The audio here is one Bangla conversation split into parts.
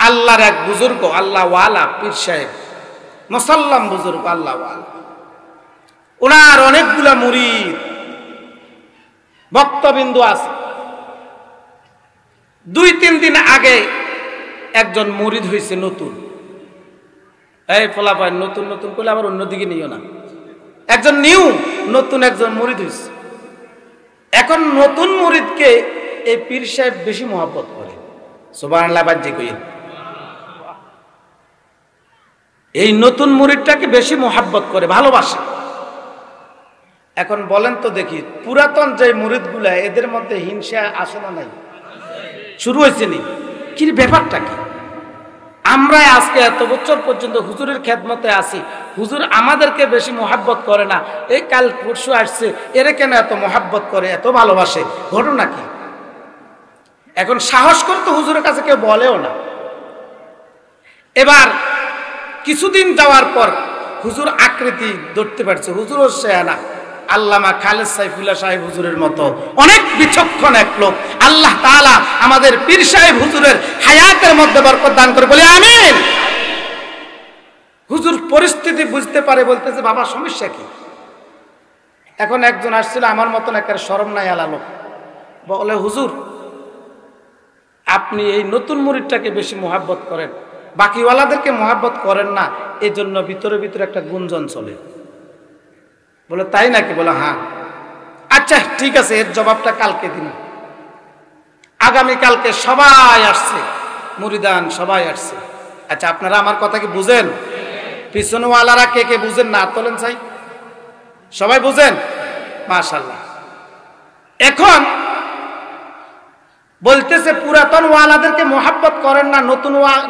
আল্লাহর এক বুজুর্গ, আল্লাহ ওয়ালা পীর সাহেব, মুসাল্লাম বুজুর্গ, আল্লাহ ওয়ালা, ওনার অনেকগুলা মুরিদ ভক্তবিন্দু আছে। 2-3 দিন আগে একজন মুরিদ হয়েছে নতুন। এই ফলাফল নতুন নতুন করলে আবার অন্যদিকে নিও না। একজন নতুন একজন মুরিদ হয়েছে। এখন নতুন মুরিদকে এই পীর সাহেব বেশি মহব্বত করে। সুবহানাল্লাহ বাজ্যে কইেন। এই নতুন মুরিদটাকে বেশি মহব্বত করে, ভালোবাসে। এখন বলেন তো দেখি, পুরাতন যে মুরিদগুলা এদের মধ্যে হিংসা আসে না নাই? শুরু হয়েছে নি? কি ব্যাপারটা কি? আমরা আজকে এত বছর পর্যন্ত হুজুরের খেদমতে আছি, হুজুর আমাদেরকে বেশি মহব্বত করে না, এই কাল পরশু আসছে, এরা কেন এত মহব্বত করে, এত ভালোবাসে, ঘটনা কি? এখন সাহস করতে হুজুরের কাছে কেউ বলেও না। এবার কিছুদিন যাওয়ার পর হুজুর আকৃতি ধরতে পারছে, হুজুরও শেয়ানা, আল্লামা খালেদ সাইফুল্লাহ সাহেব হুজুরের মতো অনেক বিচক্ষণ এক লোক আল্লাহ তাআলা আমাদের পীর সাহেব হুজুরের হায়াতের মধ্যে বরকত দান করে, বলে আমিন। হুজুর পরিস্থিতি বুঝতে পারে, বলতেছে বাবা সমস্যা কি? এখন একজন আসছিল আমার মতন একটা শরম নাই আলা লোক, বলে হুজুর আপনি এই নতুন মুরিদটাকে বেশি মহব্বত করেন, বাকিওয়ালাদেরকে মহব্বত করেন না, এই জন্য ভিতরে ভিতরে একটা গুঞ্জন চলে। বলে তাই নাকি? বলে হ্যাঁ। আচ্ছা ঠিক আছে, এর জবাবটা কালকে দিন। আগামীকালকে সবাই আসছে, মুরিদান সবাই আসছে। আচ্ছা আপনারা আমার কথা কি বুঝেন? পিছনওয়ালারা কে কে বুঝেন না তোলেন চাই? সবাই বুঝেন? মাশাআল্লাহ। এখন বলতেছে পুরাতন ওয়ালাদেরকে মহব্বত করেন না,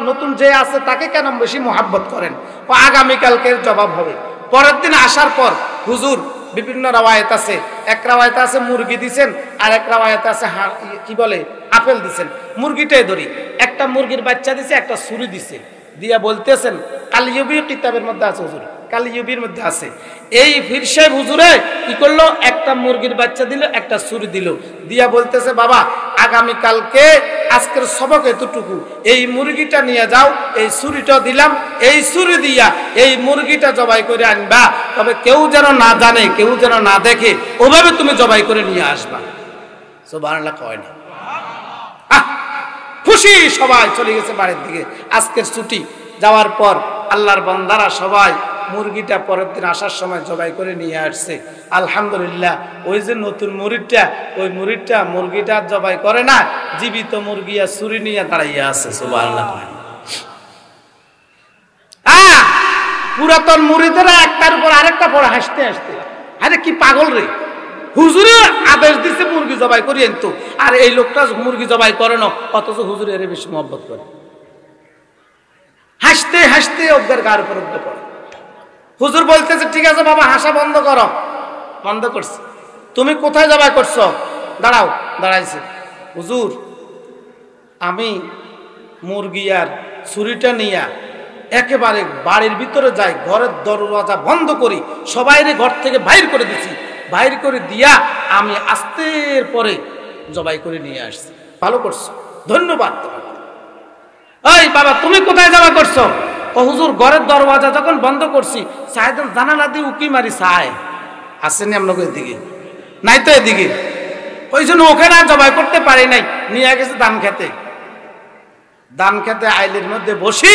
নতুন যে আছে তাকে কেন বেশি মহব্বত করেন? ও আগামীকালকের জবাব হবে। পরের দিন আসার পর হুজুর বিভিন্ন রাওয়ায়াত আছে, এক রাওয়ায়াতে আছে মুরগি দিছেন, আর এক রাওয়ায়াতে আছে কি বলে আপেল দিছেন। মুরগিটাই ধরি, একটা মুরগির বাচ্চা দিছে, একটা ছুরি দিছে, দিয়া বলতেছেন কালিয়ুবি কিতাবের মধ্যে আছে, হুজুর কালিয়ুবির মধ্যে আছে, এই পীর সাহেব হুজুরে কি করলো, একটা মুরগির বাচ্চা দিল, একটা ছুরি দিল, দিয়া বলতেছে বাবা আগামীকালকে আজকের সবক এতটুকু, এই মুরগিটা নিয়ে যাও, এই ছুরিটা দিলাম, এই ছুরি দিয়া এই মুরগিটা জবাই করে আনবা, তবে কেউ যেন না জানে, কেউ যেন না দেখে, ওভাবে তুমি জবাই করে নিয়ে আসবা। সুবহানাল্লাহ কয় না? খুশি, সবাই চলে গেছে বাড়ির দিকে, আজকের ছুটি। যাওয়ার পর আল্লাহর বান্দারা সবাই মুরগিটা পরের দিন আসার সময় জবাই করে নিয়ে আসছে। আলহামদুলিল্লাহ, ওই যে নতুন মুরিদটা, ওই মুরিদটা মুরগিটা জবাই করে না, জীবিত মুরগি আর ছুরি নিয়ে দাঁড়াইয়া আছে। সুবহানাল্লাহ। পুরাতন মুরিদেরা একটার উপর আরেকটা পরে হাসতে হাসতে, আরে কি পাগল রে, হুজুরে আদেশ দিছে মুরগি জবাই করি আনতো, আর এই লোকটা মুরগি জবাই করে না, অথচ হুজুর এর বেশি মহব্বত করে। হাসতে হাসতে ওদের গার উপর উঠতে পড়ে। হুজুর বলতেছে ঠিক আছে বাবা হাসা বন্ধ করো। বন্ধ করছে। তুমি কোথায় জবাই করছো? দাঁড়াও। দাঁড়াইছে। হুজুর আমি মুরগি আর ছুরিটা নিয়ে একেবারে বাড়ির ভিতরে যাই, ঘরের দরওয়াজা বন্ধ করি, সবাইরে ঘর থেকে বাইর করে দিছি, বাইর করে দিয়া আমি আস্তের পরে জবাই করে নিয়ে আসছি। ভালো করছো, ধন্যবাদ তোমাকে। এই বাবা তুমি কোথায় জবাই করছো? ও হুজুর ঘরের দরওয়াজা যখন বন্ধ করছি, সাহেদান জানালা দিয়ে উকি মারি, সায় আসেনি আপনাকে এদিকে, নাই তো এদিকে, ওই জন্য ওখানে জবাই করতে পারি নাই, নিয়ে গেছে ধান খেতে। ধান খেতে আইলের মধ্যে বসি,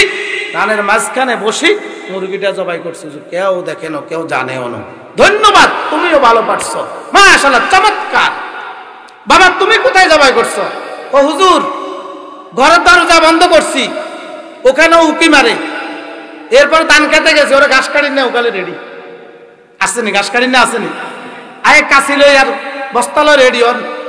ধানের মাঝখানে বসি মুরগিটা জবাই করছে। কেউ দেখে না, কেউ জানেও না। ধন্যবাদ, তুমিও ভালো পারছো, মাশাআল্লাহ, চমৎকার। বাবা তুমি কোথায় জবাই করছো? ও হুজুর ঘরের দরজা বন্ধ করছি, ওখানেও উকি মারে, এরপর ধান খেতে গেছে, ওরা ঘাস কাটি না, ওখানে রেডি আসেনি, ঘাস কাটি না আসেনি, আয়ে কাছিল আর বস্তালো রেডি,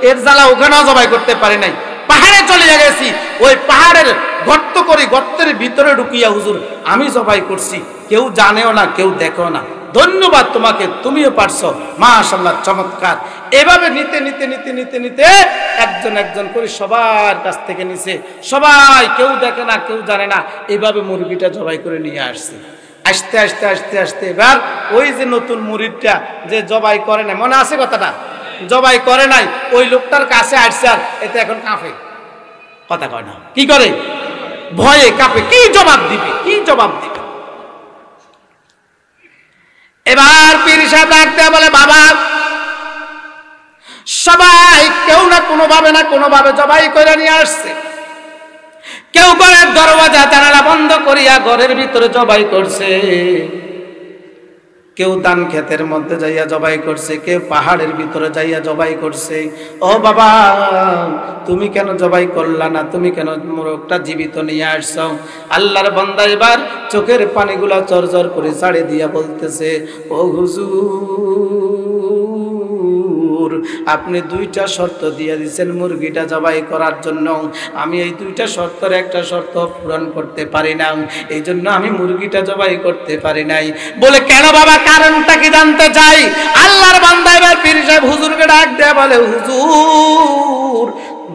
এর জ্বালা ওখানেও জবাই করতে পারি নাই, পাহাড়ে চলে গেছি, ওই পাহাড়ের গর্ত করে গর্তের ভিতরে ঢুকিয়া হুজুর আমি জবাই করছি, কেউ জানেও না, কেউ দেখেও না। ধন্যবাদ তোমাকে, তুমিও পারছো, মাশাআল্লাহ, চমৎকার। এভাবে নিতে নিতে নিতে নিতে নিতে একজন একজন করে সবার কাছ থেকে নিছে, সবাই, কেউ দেখে না, কেউ জানে না, এইভাবে মুরগিটা জবাই করে নিয়ে আসছে। আস্তে আস্তে আস্তে আস্তে এবার ওই যে নতুন মুরিদটা যে জবাই করে নাই, মনে আছে কথাটা, জবাই করে নাই, ওই লোকটার কাছে আসছে, আর এতে এখন কাঁপে, কথা কয় না, কি করে ভয়ে কাঁপে, কি জবাব দিবে, কি জবাব দিবে। এবার পীর সাহেব ডাকতে বলে, বাবা সবাই কেউ না কোনোভাবে জবাই করে নিয়ে আসছে। কেউ ঘরের দরওয়াজা জানালা বন্ধ করিয়া ঘরের ভিতরে জবাই করছে, কেউ ধান ক্ষেতের মধ্যে যাইয়া জবাই করছে, কেউ পাহাড়ের ভিতরে যাইয়া জবাই করছে। ও বাবা তুমি কেন জবাই করলা না, তুমি কেন মোরগটা জীবিত নিয়ে আসছো? আল্লাহর বান্দা এবার চোখের পানিগুলা চরচর করে ছাড়ে দিয়া বলতেছে, ও হুজুর আপনি দুইটা শর্ত দিয়ে দিয়েছেন মুরগিটা জবাই করার জন্য, আমি এই দুইটা শর্তের একটা শর্ত পূরণ করতে পারি না, এই জন্য আমি মুরগিটা জবাই করতে পারি নাই। বলে কেন বাবা, কারণটা কি জানতে চাই। আল্লাহর বান্দা এবার পীর সাহেব হুজুরকে ডাক দেয়া বলে, হুজুর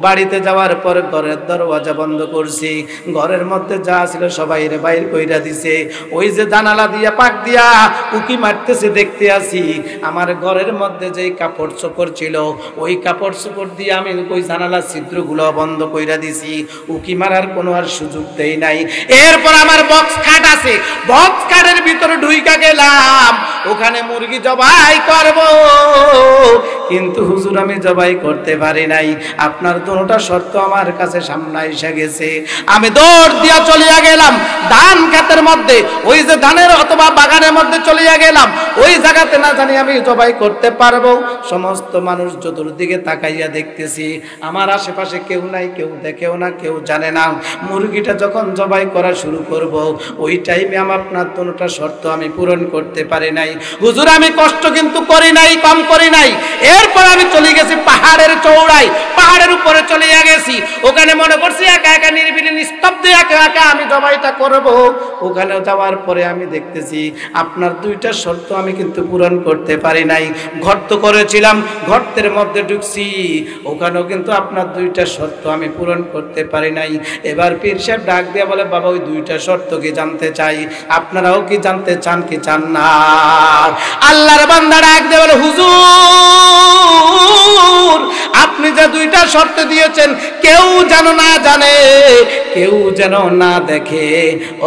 বাড়িতে যাওয়ার পর ঘরের দরওয়াজা বন্ধ করছি, ঘরের মধ্যে যা ছিল সবাই রে বাইর কইরা দিছে, ওই যে জানালা দিয়া পাক দিয়া উকি মারতেছে দেখতে আসি, আমার ঘরের মধ্যে যেই কাপড় চোপড় ছিল ওই কাপড় চোপড় দিয়ে আমি ওই জানালা ছিদ্রগুলো বন্ধ কইরা দিছি, উকি মারার কোনো আর সুযোগ দেই নাই। এরপর আমার বক্স খাট আছে, বক্স খাটের ভিতরে ঢুইকা গেলাম, ওখানে মুরগি জবাই করব, কিন্তু হুজুর আমি জবাই করতে পারি নাই, আপনার দুটোটা শর্ত আমার কাছে সামনে এসে গেছে। আমি দৌড় দিয়া চলিয়া গেলাম ধান ক্ষেতের মধ্যে, ওই যে ধানের অথবা বাগানের মধ্যে চলিয়া গেলাম, ওই জায়গাতে না জানি আমি জবাই করতে পারবো। সমস্ত মানুষ চতুর্দিকে তাকাইয়া দেখতেছি, আমার আশেপাশে কেউ নাই, কেউ দেখেও না, কেউ জানে না। মুরগিটা যখন জবাই করা শুরু করব ওই টাইমে আমার আপনার দুটোটা শর্ত আমি পূরণ করতে পারি নাই। হুজুর আমি কষ্ট কিন্তু করি নাই, কম করি নাই। এরপর আমি চলে গেছি পাহাড়ের চৌড়ায়, পাহাড়ের উপরে চলে গেছি, ওখানে মনে করছি একা একা নিরিবিলি নিস্তব্ধ একা একা আমি জবাইটা করব। ওখানে যাওয়ার পরে আমি দেখতেছি আপনার দুইটা শর্ত আমি কিন্তু পূরণ করতে পারি নাই। গর্ত করেছিলাম, গর্তের মধ্যে ঢুকছি, ওখানেও কিন্তু আপনার দুইটা শর্ত আমি পূরণ করতে পারি নাই। এবার পীর সাহেব ডাক দিয়ে বলে, বাবা ওই দুইটা শর্ত কি জানতে চাই, আপনারাও কি জানতে চান কি চান না? আল্লাহর বান্দা ডাক দিয়ে বলে, হুজুর আপনি যে দুইটা শর্ত দিয়েছেন কেউ যেন না জানে, কেউ যেন না দেখে।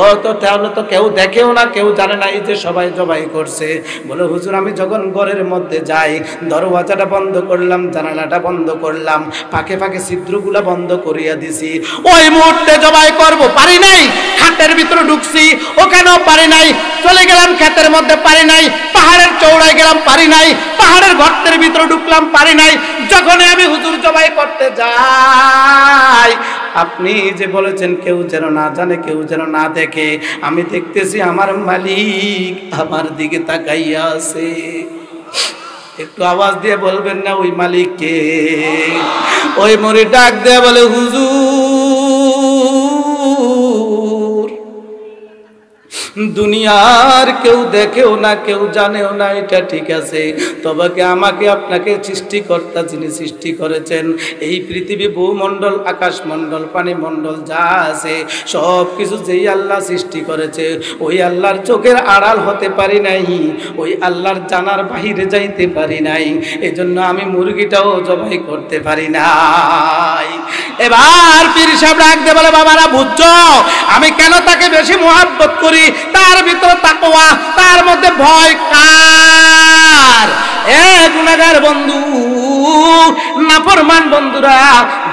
ও তো তাহলে তো কেউ দেখেও না, কেউ জানে না, এই যে সবাই জবাই করছে। বলে হুজুর আমি যখন ঘরের মধ্যে যাই দরওয়াজাটা বন্ধ করলাম, জানালাটা বন্ধ করলাম, ফাঁকে ফাঁকে ছিদ্রগুলা বন্ধ করিয়া দিছি, ওই মুহূর্তে জবাই করব পারি নাই। খাটের ভিতরে ঢুকছি, ওখানেও পারি নাই। চলে গেলাম ক্ষেতের মধ্যে, পারি নাই। পাহাড়ের চৌড়ায় গেলাম, পারি নাই। পাহাড়ের গর্তের ভিতরে ঢুকলাম, পারি নাই। যখন আমি হুজুর জবাই করতে যাই, আপনি যে বলেছেন কেউ যেন না জানে, কেউ যেন না দেখে, আমি দেখতেছি আমার মালিক আমার দিকে তাকাইয়া আছে। একটু আওয়াজ দিয়ে বলবেন না ওই মালিককে? ওই মরি ডাক দেয়া বলে, হুজুর দুনিয়ার কেউ দেখেও না, কেউ জানেও না, এটা ঠিক আছে, তবে আমাকে আপনাকে সৃষ্টিকর্তা যিনি সৃষ্টি করেছেন, এই পৃথিবী ভূমণ্ডল, আকাশমণ্ডল, পানিমণ্ডল যা আছে সব কিছু যেই আল্লাহ সৃষ্টি করেছে ওই আল্লাহর চোখের আড়াল হতে পারি নাই, ওই আল্লাহর জানার বাহিরে যাইতে পারি নাই, এজন্য আমি মুরগিটাও জবাই করতে পারি নাই। এবার পীর সাহেব ডাকতে বলে, বাবারা বুঝছো আমি কেন তাকে বেশি মুহাব্বত করি? তার ভিতরে তাকওয়া, তার মধ্যে ভয় কার? এ গুনাহগার বন্ধু, নাফরমান বন্ধুরা,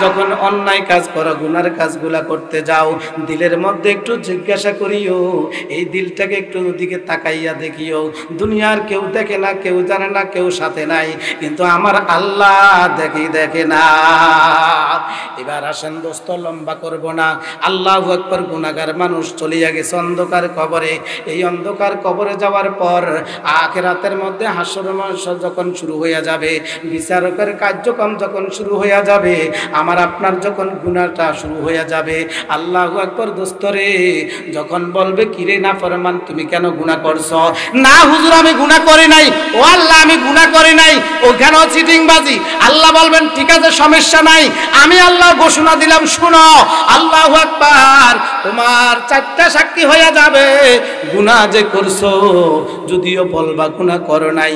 যখন অন্যায় কাজ করো, গুনার কাজগুলা করতে যাও, দিলের মধ্যে একটু জিজ্ঞাসা করিও, এই দিলটাকে একটু ওদিকে তাকাইয়া দেখিও। দুনিয়ার কেউ দেখে না, কেউ জানে না, কেউ সাথে নাই, কিন্তু আমার আল্লাহ দেখে না। এবার আসেন দোস্ত, লম্বা করব না। আল্লাহু আকবার। গুনাহগার মানুষ চলিয়া গেছে অন্ধকার কবরে। এই অন্ধকার কবরে যাওয়ার পর আখিরাতের মধ্যে হাসর মাহশর যখন শুরু হয়ে যাবে, বিচারকের কার্যক্রম যখন শুরু হয়ে যাবে, আমার আপনার যখন গুনাহটা শুরু হয়ে যাবে, আল্লাহু আকবার দোস্তরে যখন বলবে, কিরে নাফরমান তুমি কেন গুনাহ করছো? না হুজুর আমি গুনাহ করি নাই। ও আল্লাহ আমি গুনাহ করি নাই, ওখানেও চিটিংবাজি। আল্লাহ বলবেন ঠিক আছে সমস্যা নাই, আমি আল্লাহ ঘোষণা দিলাম শুনো, আল্লাহু আকবার, তোমার চারটা সাক্ষী হয়ে যাবে, গুনাহ যে করছো যদিও বলবা গুনাহ করো নাই।